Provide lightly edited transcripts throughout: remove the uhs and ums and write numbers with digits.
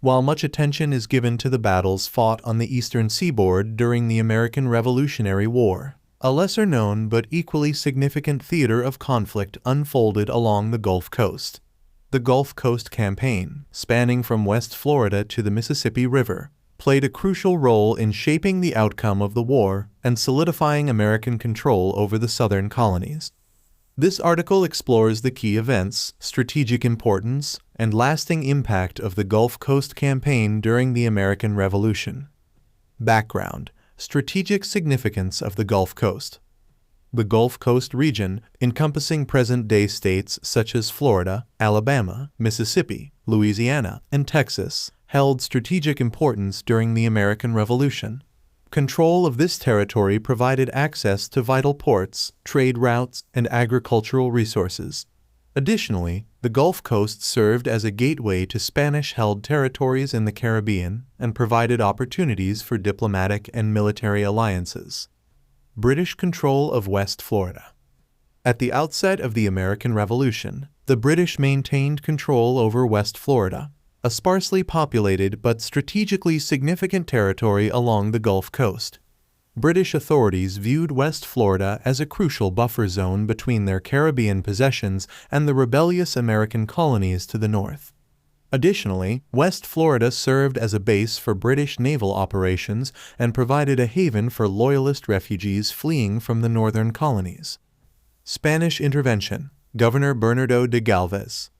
While much attention is given to the battles fought on the eastern seaboard during the American Revolutionary War, a lesser-known but equally significant theater of conflict unfolded along the Gulf Coast. The Gulf Coast Campaign, spanning from West Florida to the Mississippi River, played a crucial role in shaping the outcome of the war and solidifying American control over the southern colonies. This article explores the key events, strategic importance, and lasting impact of the Gulf Coast Campaign during the American Revolution. Background: strategic significance of the Gulf Coast. The Gulf Coast region, encompassing present-day states such as Florida, Alabama, Mississippi, Louisiana, and Texas, held strategic importance during the American Revolution. Control of this territory provided access to vital ports, trade routes, and agricultural resources. Additionally, the Gulf Coast served as a gateway to Spanish-held territories in the Caribbean and provided opportunities for diplomatic and military alliances. British control of West Florida. At the outset of the American Revolution, the British maintained control over West Florida, a sparsely populated but strategically significant territory along the Gulf Coast. British authorities viewed West Florida as a crucial buffer zone between their Caribbean possessions and the rebellious American colonies to the north. Additionally, West Florida served as a base for British naval operations and provided a haven for Loyalist refugees fleeing from the northern colonies. Spanish intervention. Governor Bernardo de Galvez.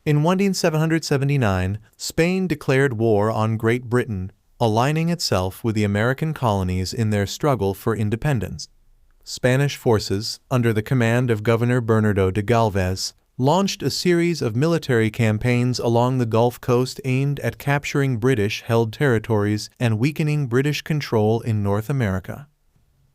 In 1779, Spain declared war on Great Britain, aligning itself with the American colonies in their struggle for independence. Spanish forces, under the command of Governor Bernardo de Galvez, launched a series of military campaigns along the Gulf Coast aimed at capturing British-held territories and weakening British control in North America.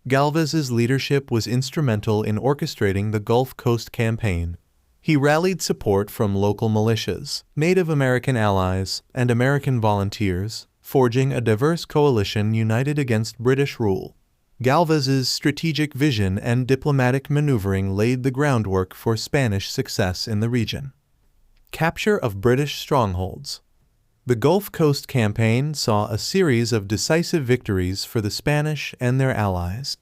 Galvez's leadership was instrumental in orchestrating the Gulf Coast Campaign. He rallied support from local militias, Native American allies, and American volunteers, forging a diverse coalition united against British rule. Galvez's strategic vision and diplomatic maneuvering laid the groundwork for Spanish success in the region. Capture of British strongholds. The Gulf Coast Campaign saw a series of decisive victories for the Spanish and their allies.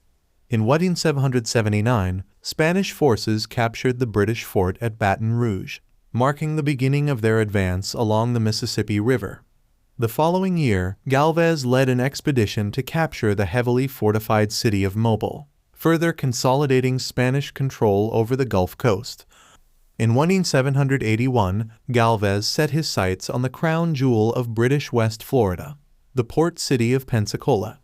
In 1779, Spanish forces captured the British fort at Baton Rouge, marking the beginning of their advance along the Mississippi River. The following year, Galvez led an expedition to capture the heavily fortified city of Mobile, further consolidating Spanish control over the Gulf Coast. In 1781, Galvez set his sights on the crown jewel of British West Florida, the port city of Pensacola.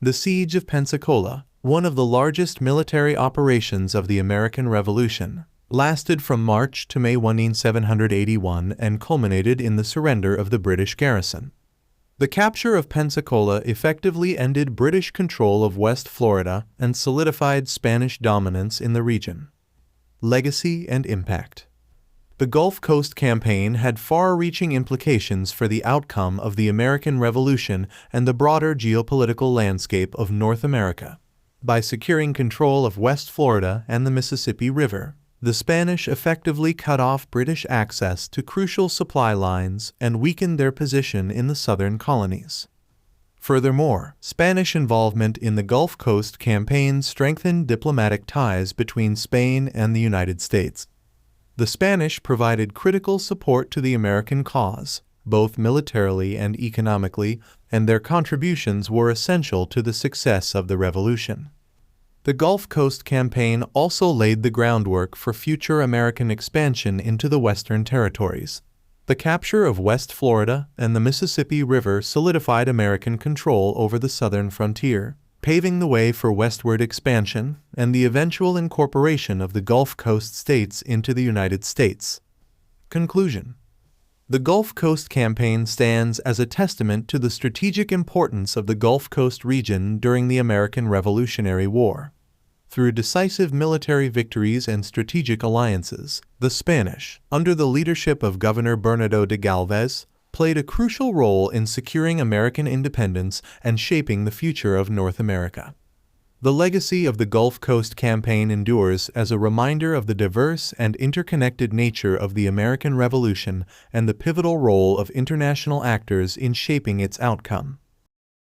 The Siege of Pensacola, one of the largest military operations of the American Revolution, lasted from March to May 1781 and culminated in the surrender of the British garrison. The capture of Pensacola effectively ended British control of West Florida and solidified Spanish dominance in the region. Legacy and impact. The Gulf Coast Campaign had far-reaching implications for the outcome of the American Revolution and the broader geopolitical landscape of North America. By securing control of West Florida and the Mississippi River, the Spanish effectively cut off British access to crucial supply lines and weakened their position in the southern colonies. Furthermore, Spanish involvement in the Gulf Coast Campaign strengthened diplomatic ties between Spain and the United States. The Spanish provided critical support to the American cause, both militarily and economically, and their contributions were essential to the success of the Revolution. The Gulf Coast Campaign also laid the groundwork for future American expansion into the Western territories. The capture of West Florida and the Mississippi River solidified American control over the southern frontier, paving the way for westward expansion and the eventual incorporation of the Gulf Coast states into the United States. Conclusion. The Gulf Coast Campaign stands as a testament to the strategic importance of the Gulf Coast region during the American Revolutionary War. Through decisive military victories and strategic alliances, the Spanish, under the leadership of Governor Bernardo de Galvez, played a crucial role in securing American independence and shaping the future of North America. The legacy of the Gulf Coast Campaign endures as a reminder of the diverse and interconnected nature of the American Revolution and the pivotal role of international actors in shaping its outcome.